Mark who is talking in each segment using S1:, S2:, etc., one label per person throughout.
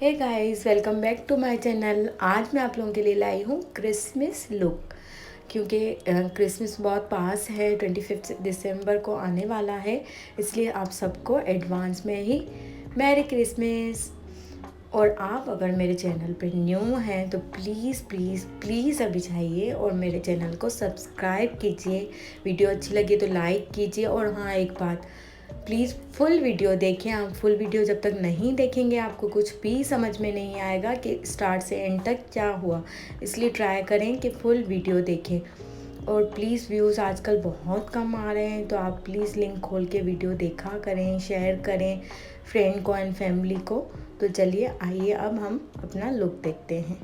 S1: Hey guys, welcome back to my channel. आज मैं आप लोगों के लिए लाई हूँ क्रिसमस लुक, क्योंकि क्रिसमस बहुत पास है, 25 दिसंबर को आने वाला है। इसलिए आप सबको एडवांस में ही मैरी क्रिसमस। और आप अगर मेरे चैनल पे न्यू हैं तो प्लीज़ प्लीज़ प्लीज़ अभी जाइए और मेरे चैनल को सब्सक्राइब कीजिए। वीडियो अच्छी लगी तो लाइक कीजिए। और हाँ, एक बात, प्लीज़ फुल वीडियो देखें। आप फुल वीडियो जब तक नहीं देखेंगे आपको कुछ भी समझ में नहीं आएगा कि स्टार्ट से एंड तक क्या हुआ। इसलिए ट्राई करें कि फुल वीडियो देखें। और प्लीज़ व्यूज़ आजकल बहुत कम आ रहे हैं, तो आप प्लीज़ लिंक खोल के वीडियो देखा करें, शेयर करें फ्रेंड को एंड फैमिली को। तो चलिए आइए अब हम अपना लुक देखते हैं।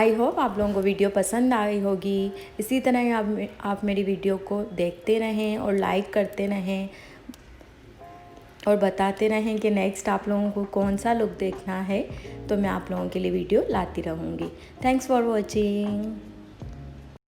S1: आई होप आप लोगों को वीडियो पसंद आई होगी। इसी तरह ही आप मेरी वीडियो को देखते रहें और लाइक करते रहें और बताते रहें कि नेक्स्ट आप लोगों को कौन सा लुक देखना है, तो मैं आप लोगों के लिए वीडियो लाती रहूँगी। Thanks for watching.